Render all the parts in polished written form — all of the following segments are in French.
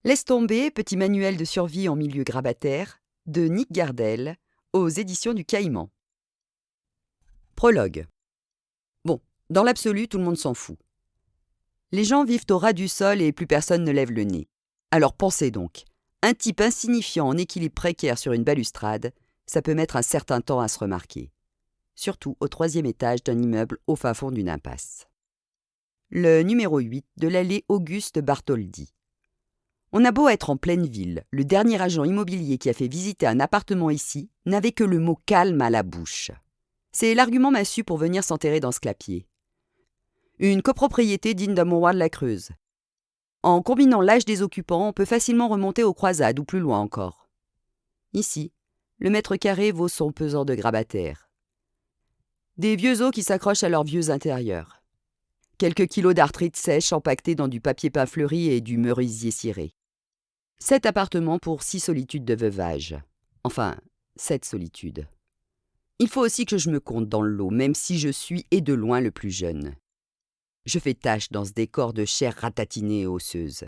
Laisse tomber, petit manuel de survie en milieu grabataire, de Nick Gardel, aux éditions du Caïman. Prologue. Bon, dans l'absolu, tout le monde s'en fout. Les gens vivent au ras du sol et plus personne ne lève le nez. Alors pensez donc, un type insignifiant en équilibre précaire sur une balustrade, ça peut mettre un certain temps à se remarquer. Surtout au 3e étage d'un immeuble au fin fond d'une impasse. Le numéro 8 de l'allée Auguste Bartholdi. On a beau être en pleine ville, le dernier agent immobilier qui a fait visiter un appartement ici n'avait que le mot calme à la bouche. C'est l'argument massu pour venir s'enterrer dans ce clapier. Une copropriété digne d'un mouroir de la Creuse. En combinant l'âge des occupants, on peut facilement remonter aux croisades ou plus loin encore. Ici, le mètre carré vaut son pesant de grabataire. Des vieux os qui s'accrochent à leurs vieux intérieurs. Quelques kilos d'arthrite sèche empaquetés dans du papier peint fleuri et du merisier ciré. 7 appartements pour 6 solitudes de veuvage. Enfin, 7 solitudes. Il faut aussi que je me compte dans le lot, même si je suis et de loin le plus jeune. Je fais tache dans ce décor de chair ratatinée et osseuse.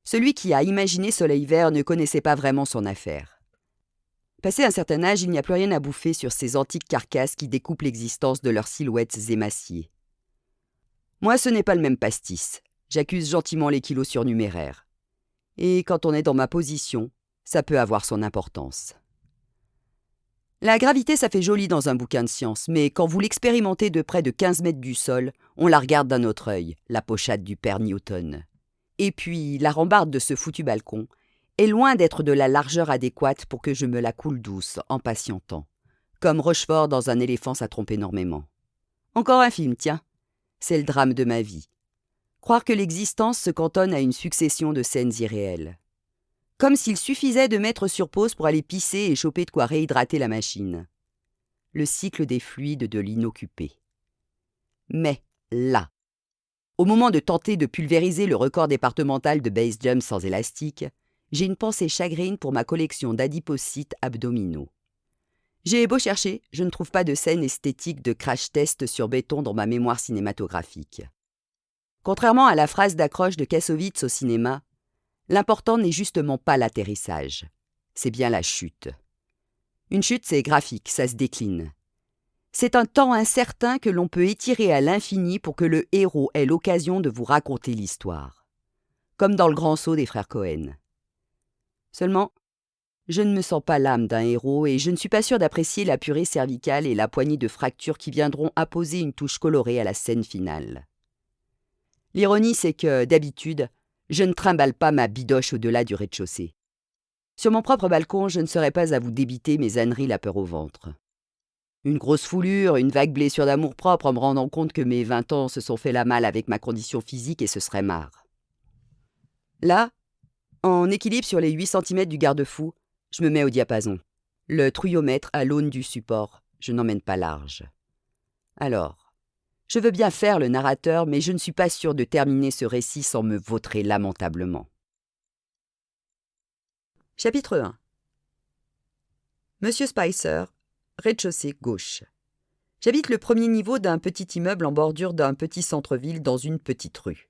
Celui qui a imaginé Soleil Vert ne connaissait pas vraiment son affaire. Passé un certain âge, il n'y a plus rien à bouffer sur ces antiques carcasses qui découpent l'existence de leurs silhouettes émaciées. Moi, ce n'est pas le même pastis. J'accuse gentiment les kilos surnuméraires. Et quand on est dans ma position, ça peut avoir son importance. La gravité, ça fait joli dans un bouquin de science, mais quand vous l'expérimentez de près de 15 mètres du sol, on la regarde d'un autre œil, la pochade du père Newton. Et puis, la rambarde de ce foutu balcon est loin d'être de la largeur adéquate pour que je me la coule douce, en patientant. Comme Rochefort dans Un éléphant, ça trompe énormément. Encore un film, tiens. C'est le drame de ma vie. Croire que l'existence se cantonne à une succession de scènes irréelles. Comme s'il suffisait de mettre sur pause pour aller pisser et choper de quoi réhydrater la machine. Le cycle des fluides de l'inoccupé. Mais là, au moment de tenter de pulvériser le record départemental de base jump sans élastique, j'ai une pensée chagrine pour ma collection d'adipocytes abdominaux. J'ai beau chercher, je ne trouve pas de scène esthétique de crash test sur béton dans ma mémoire cinématographique. Contrairement à la phrase d'accroche de Kassovitz au cinéma, l'important n'est justement pas l'atterrissage, c'est bien la chute. Une chute, c'est graphique, ça se décline. C'est un temps incertain que l'on peut étirer à l'infini pour que le héros ait l'occasion de vous raconter l'histoire. Comme dans Le Grand Saut des frères Cohen. Seulement, je ne me sens pas l'âme d'un héros et je ne suis pas sûre d'apprécier la purée cervicale et la poignée de fractures qui viendront apposer une touche colorée à la scène finale. L'ironie, c'est que, d'habitude, je ne trimballe pas ma bidoche au-delà du rez-de-chaussée. Sur mon propre balcon, je ne serais pas à vous débiter mes âneries la peur au ventre. Une grosse foulure, une vague blessure d'amour-propre en me rendant compte que mes 20 ans se sont fait la malle avec ma condition physique et ce serait marre. Là, en équilibre sur les 8 cm du garde-fou, je me mets au diapason. Le trouillomètre à l'aune du support, je n'emmène pas large. Alors, je veux bien faire le narrateur, mais je ne suis pas sûre de terminer ce récit sans me vautrer lamentablement. Chapitre 1. Monsieur Spicer, rez-de-chaussée gauche. J'habite le premier niveau d'un petit immeuble en bordure d'un petit centre-ville dans une petite rue.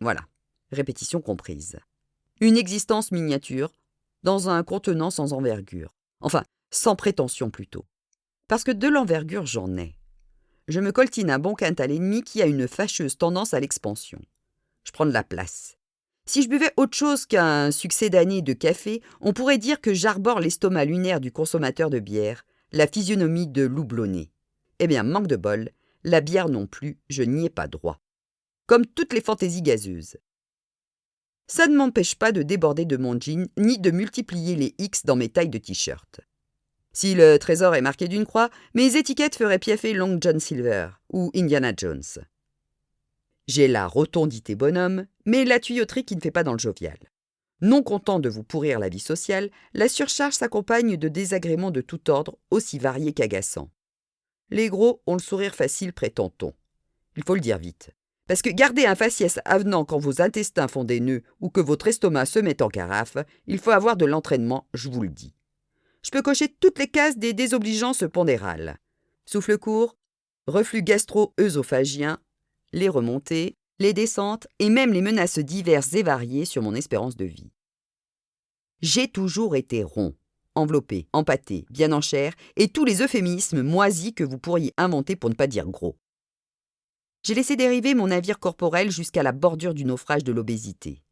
Voilà, répétition comprise. Une existence miniature, dans un contenant sans envergure. Enfin, sans prétention plutôt. Parce que de l'envergure, j'en ai. Je me coltine un bon quintal et demi qui a une fâcheuse tendance à l'expansion. Je prends de la place. Si je buvais autre chose qu'un succès d'année de café, on pourrait dire que j'arbore l'estomac lunaire du consommateur de bière, la physionomie de loublonné. Eh bien, manque de bol, la bière non plus, je n'y ai pas droit. Comme toutes les fantaisies gazeuses. Ça ne m'empêche pas de déborder de mon jean, ni de multiplier les X dans mes tailles de t-shirt. Si le trésor est marqué d'une croix, mes étiquettes feraient piaffer Long John Silver ou Indiana Jones. J'ai la rotondité bonhomme, mais la tuyauterie qui ne fait pas dans le jovial. Non content de vous pourrir la vie sociale, la surcharge s'accompagne de désagréments de tout ordre, aussi variés qu'agaçants. Les gros ont le sourire facile, prétend-on. Il faut le dire vite. Parce que garder un faciès avenant quand vos intestins font des nœuds ou que votre estomac se met en carafe, il faut avoir de l'entraînement, je vous le dis. Je peux cocher toutes les cases des désobligeances pondérales. Souffle court, reflux gastro-œsophagien, les remontées, les descentes et même les menaces diverses et variées sur mon espérance de vie. J'ai toujours été rond, enveloppé, empâté, bien en chair et tous les euphémismes moisis que vous pourriez inventer pour ne pas dire gros. J'ai laissé dériver mon navire corporel jusqu'à la bordure du naufrage de l'obésité.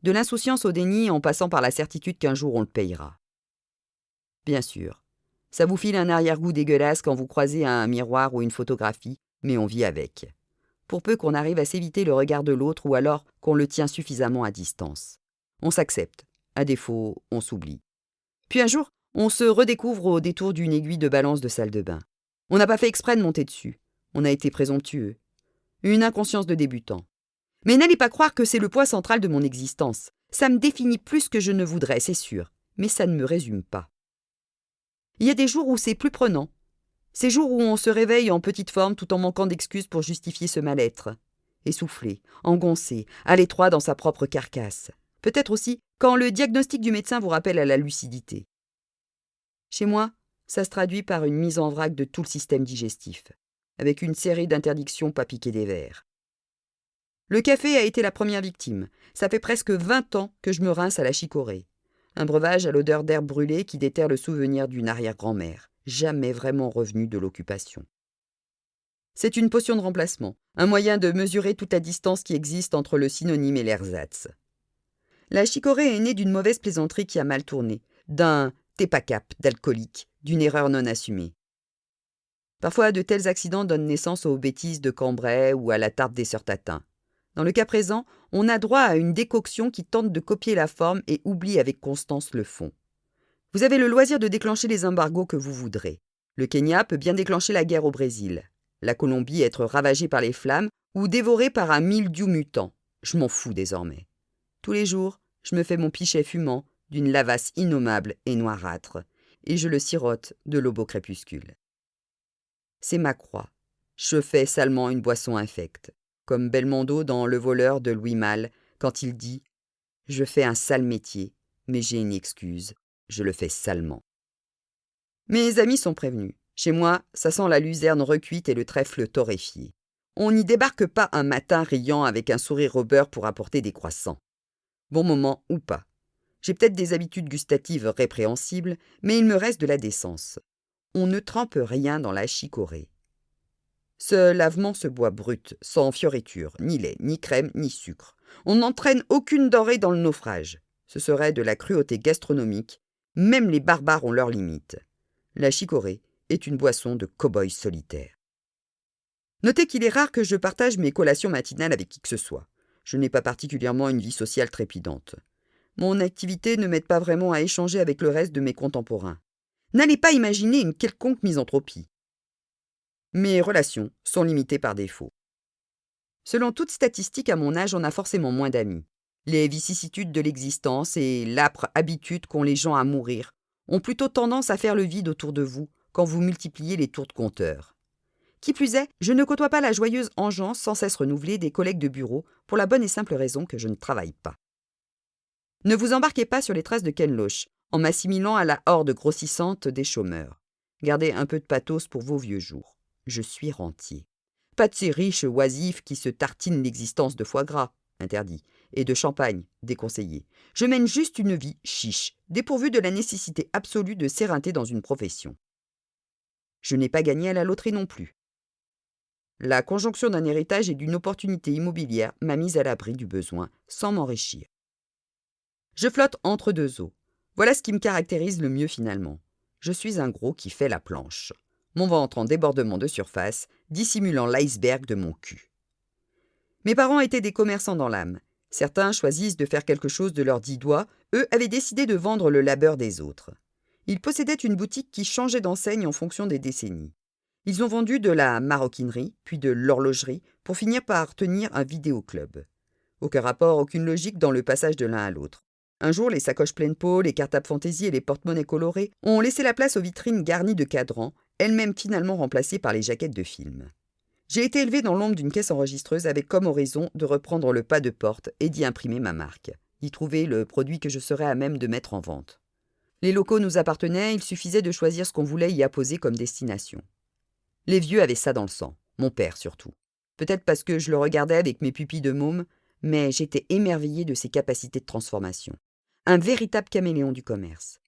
De l'insouciance au déni en passant par la certitude qu'un jour on le payera. Bien sûr, ça vous file un arrière-goût dégueulasse quand vous croisez un miroir ou une photographie, mais on vit avec. Pour peu qu'on arrive à s'éviter le regard de l'autre ou alors qu'on le tient suffisamment à distance. On s'accepte, à défaut, on s'oublie. Puis un jour, on se redécouvre au détour d'une aiguille de balance de salle de bain. On n'a pas fait exprès de monter dessus. On a été présomptueux. Une inconscience de débutant. Mais n'allez pas croire que c'est le point central de mon existence. Ça me définit plus que je ne voudrais, c'est sûr, mais ça ne me résume pas. Il y a des jours où c'est plus prenant. Ces jours où on se réveille en petite forme tout en manquant d'excuses pour justifier ce mal-être. Essoufflé, engoncé, à l'étroit dans sa propre carcasse. Peut-être aussi quand le diagnostic du médecin vous rappelle à la lucidité. Chez moi, ça se traduit par une mise en vrac de tout le système digestif, avec une série d'interdictions pas piquer des vers. Le café a été la première victime. Ça fait presque 20 ans que je me rince à la chicorée. Un breuvage à l'odeur d'herbe brûlée qui déterre le souvenir d'une arrière-grand-mère, jamais vraiment revenue de l'occupation. C'est une potion de remplacement, un moyen de mesurer toute la distance qui existe entre le synonyme et l'ersatz. La chicorée est née d'une mauvaise plaisanterie qui a mal tourné, d'un « t'es pas cap » d'alcoolique, d'une erreur non assumée. Parfois, de tels accidents donnent naissance aux bêtises de Cambrai ou à la tarte des sœurs Tatin. Dans le cas présent, on a droit à une décoction qui tente de copier la forme et oublie avec constance le fond. Vous avez le loisir de déclencher les embargos que vous voudrez. Le Kenya peut bien déclencher la guerre au Brésil. La Colombie être ravagée par les flammes ou dévorée par un mildiou mutant. Je m'en fous désormais. Tous les jours, je me fais mon pichet fumant d'une lavasse innommable et noirâtre, et je le sirote de l'aube au crépuscule. C'est ma croix. Je fais salement une boisson infecte, comme Belmondo dans Le voleur de Louis Malle, quand il dit « Je fais un sale métier, mais j'ai une excuse, je le fais salement. » Mes amis sont prévenus. Chez moi, ça sent la luzerne recuite et le trèfle torréfié. On n'y débarque pas un matin riant avec un sourire au beurre pour apporter des croissants. Bon moment ou pas. J'ai peut-être des habitudes gustatives répréhensibles, mais il me reste de la décence. On ne trempe rien dans la chicorée. Ce lavement se boit brut, sans fioriture, ni lait, ni crème, ni sucre. On n'entraîne aucune denrée dans le naufrage. Ce serait de la cruauté gastronomique. Même les barbares ont leurs limites. La chicorée est une boisson de cow-boy solitaire. Notez qu'il est rare que je partage mes collations matinales avec qui que ce soit. Je n'ai pas particulièrement une vie sociale trépidante. Mon activité ne m'aide pas vraiment à échanger avec le reste de mes contemporains. N'allez pas imaginer une quelconque misanthropie. Mes relations sont limitées par défaut. Selon toute statistique, à mon âge, on a forcément moins d'amis. Les vicissitudes de l'existence et l'âpre habitude qu'ont les gens à mourir ont plutôt tendance à faire le vide autour de vous quand vous multipliez les tours de compteur. Qui plus est, je ne côtoie pas la joyeuse engeance sans cesse renouvelée des collègues de bureau pour la bonne et simple raison que je ne travaille pas. Ne vous embarquez pas sur les traces de Ken Loach en m'assimilant à la horde grossissante des chômeurs. Gardez un peu de pathos pour vos vieux jours. Je suis rentier. Pas de ces riches oisifs qui se tartinent l'existence de foie gras, interdit, et de champagne, déconseillé. Je mène juste une vie chiche, dépourvue de la nécessité absolue de s'éreinter dans une profession. Je n'ai pas gagné à la loterie non plus. La conjonction d'un héritage et d'une opportunité immobilière m'a mise à l'abri du besoin, sans m'enrichir. Je flotte entre deux eaux. Voilà ce qui me caractérise le mieux finalement. Je suis un gros qui fait la planche. Mon ventre en débordement de surface, dissimulant l'iceberg de mon cul. Mes parents étaient des commerçants dans l'âme. Certains choisissent de faire quelque chose de leurs 10 doigts, eux avaient décidé de vendre le labeur des autres. Ils possédaient une boutique qui changeait d'enseigne en fonction des décennies. Ils ont vendu de la maroquinerie, puis de l'horlogerie, pour finir par tenir un vidéoclub. Aucun rapport, aucune logique dans le passage de l'un à l'autre. Un jour, les sacoches pleines peau, les cartables fantaisie et les porte-monnaies colorés ont laissé la place aux vitrines garnies de cadrans, elles-mêmes finalement remplacées par les jaquettes de films. J'ai été élevé dans l'ombre d'une caisse enregistreuse avec comme horizon de reprendre le pas de porte et d'y imprimer ma marque, d'y trouver le produit que je serais à même de mettre en vente. Les locaux nous appartenaient, il suffisait de choisir ce qu'on voulait y apposer comme destination. Les vieux avaient ça dans le sang, mon père surtout. Peut-être parce que je le regardais avec mes pupilles de môme, mais j'étais émerveillée de ses capacités de transformation. Un véritable caméléon du commerce.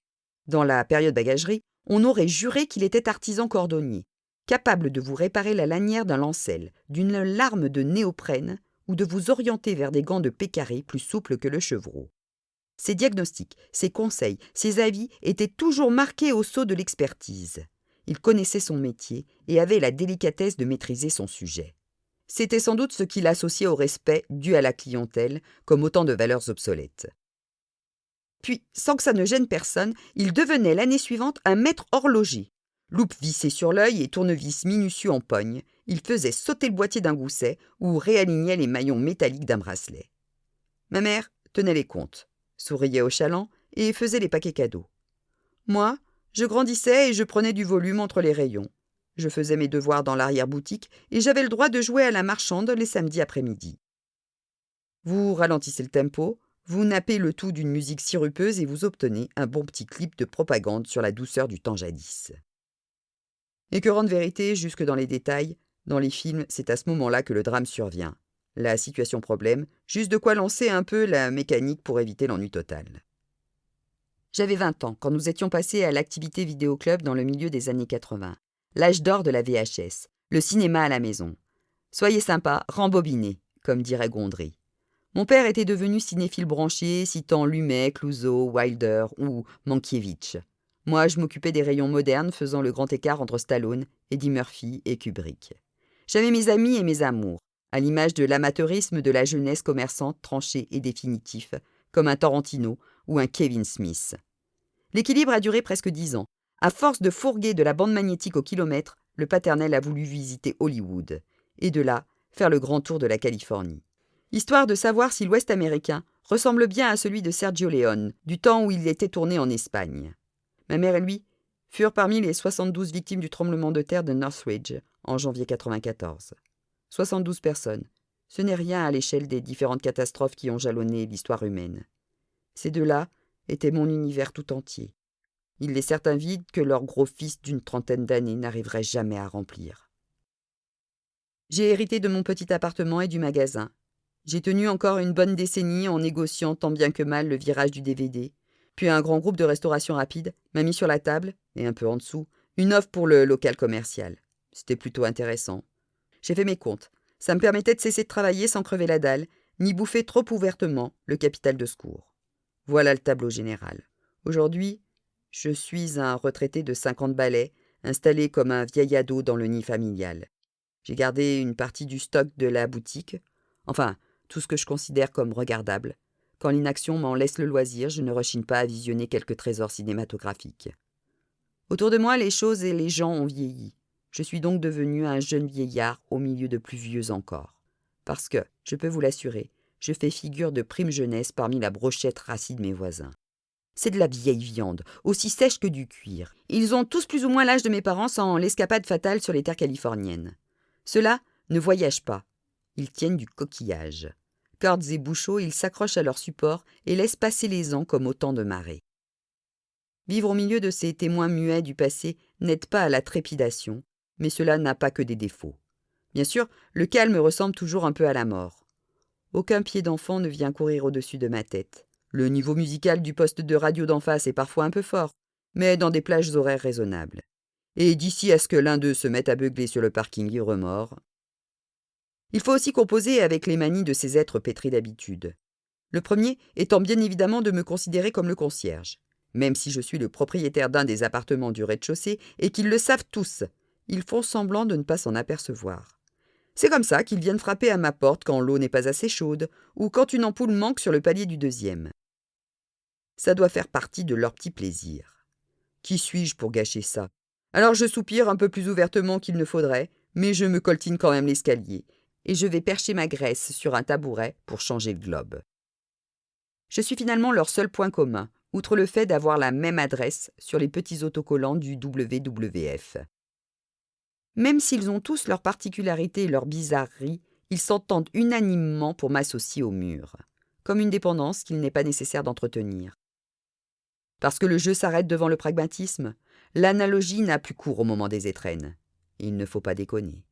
Dans la période bagagerie, on aurait juré qu'il était artisan cordonnier, capable de vous réparer la lanière d'un lancel, d'une larme de néoprène ou de vous orienter vers des gants de pécaré plus souples que le chevreau. Ses diagnostics, ses conseils, ses avis étaient toujours marqués au sceau de l'expertise. Il connaissait son métier et avait la délicatesse de maîtriser son sujet. C'était sans doute ce qui l'associait au respect dû à la clientèle, comme autant de valeurs obsolètes. Puis, sans que ça ne gêne personne, il devenait l'année suivante un maître horloger. Loupe vissée sur l'œil et tournevis minutieux en pogne, il faisait sauter le boîtier d'un gousset ou réalignait les maillons métalliques d'un bracelet. Ma mère tenait les comptes, souriait au chaland et faisait les paquets cadeaux. Moi, je grandissais et je prenais du volume entre les rayons. Je faisais mes devoirs dans l'arrière-boutique et j'avais le droit de jouer à la marchande les samedis après-midi. Vous ralentissez le tempo, vous nappez le tout d'une musique sirupeuse et vous obtenez un bon petit clip de propagande sur la douceur du temps jadis. Écœurante vérité jusque dans les détails, dans les films, c'est à ce moment-là que le drame survient. La situation problème, juste de quoi lancer un peu la mécanique pour éviter l'ennui total. J'avais 20 ans quand nous étions passés à l'activité vidéoclub dans le milieu des années 80. L'âge d'or de la VHS, le cinéma à la maison. Soyez sympa, rembobinez, comme dirait Gondry. Mon père était devenu cinéphile branché, citant Lumet, Clouzot, Wilder ou Mankiewicz. Moi, je m'occupais des rayons modernes, faisant le grand écart entre Stallone, Eddie Murphy et Kubrick. J'avais mes amis et mes amours, à l'image de l'amateurisme de la jeunesse commerçante tranchée et définitif, comme un Tarantino ou un Kevin Smith. L'équilibre a duré presque 10 ans. À force de fourguer de la bande magnétique au kilomètre, le paternel a voulu visiter Hollywood, et de là, faire le grand tour de la Californie. Histoire de savoir si l'Ouest américain ressemble bien à celui de Sergio Leone, du temps où il était tourné en Espagne. Ma mère et lui furent parmi les 72 victimes du tremblement de terre de Northridge en janvier 1994. 72 personnes. Ce n'est rien à l'échelle des différentes catastrophes qui ont jalonné l'histoire humaine. Ces deux-là étaient mon univers tout entier. Ils laissèrent un vide que leur gros fils d'une trentaine d'années n'arriverait jamais à remplir. J'ai hérité de mon petit appartement et du magasin. J'ai tenu encore une bonne décennie en négociant tant bien que mal le virage du DVD. Puis un grand groupe de restauration rapide m'a mis sur la table, et un peu en dessous, une offre pour le local commercial. C'était plutôt intéressant. J'ai fait mes comptes. Ça me permettait de cesser de travailler sans crever la dalle, ni bouffer trop ouvertement le capital de secours. Voilà le tableau général. Aujourd'hui, je suis un retraité de 50 balais, installé comme un vieil ado dans le nid familial. J'ai gardé une partie du stock de la boutique, enfin, tout ce que je considère comme regardable. Quand l'inaction m'en laisse le loisir, je ne rechigne pas à visionner quelques trésors cinématographiques. Autour de moi, les choses et les gens ont vieilli. Je suis donc devenu un jeune vieillard au milieu de plus vieux encore. Parce que, je peux vous l'assurer, je fais figure de prime jeunesse parmi la brochette rassie de mes voisins. C'est de la vieille viande, aussi sèche que du cuir. Ils ont tous plus ou moins l'âge de mes parents sans l'escapade fatale sur les terres californiennes. Ceux-là ne voyagent pas. Ils tiennent du coquillage. Cordes et bouchots, ils s'accrochent à leur support et laissent passer les ans comme autant de marées. Vivre au milieu de ces témoins muets du passé n'aide pas à la trépidation, mais cela n'a pas que des défauts. Bien sûr, le calme ressemble toujours un peu à la mort. Aucun pied d'enfant ne vient courir au-dessus de ma tête. Le niveau musical du poste de radio d'en face est parfois un peu fort, mais dans des plages horaires raisonnables. Et d'ici à ce que l'un d'eux se mette à beugler sur le parking ivre-mort. Il faut aussi composer avec les manies de ces êtres pétris d'habitude. Le premier étant bien évidemment de me considérer comme le concierge. Même si je suis le propriétaire d'un des appartements du rez-de-chaussée et qu'ils le savent tous, ils font semblant de ne pas s'en apercevoir. C'est comme ça qu'ils viennent frapper à ma porte quand l'eau n'est pas assez chaude ou quand une ampoule manque sur le palier du deuxième. Ça doit faire partie de leur petit plaisir. Qui suis-je pour gâcher ça? Alors je soupire un peu plus ouvertement qu'il ne faudrait, mais je me coltine quand même l'escalier, et je vais percher ma graisse sur un tabouret pour changer le globe. Je suis finalement leur seul point commun, outre le fait d'avoir la même adresse sur les petits autocollants du WWF. Même s'ils ont tous leurs particularités et leurs bizarreries, ils s'entendent unanimement pour m'associer au mur, comme une dépendance qu'il n'est pas nécessaire d'entretenir. Parce que le jeu s'arrête devant le pragmatisme, l'analogie n'a plus cours au moment des étrennes. Il ne faut pas déconner.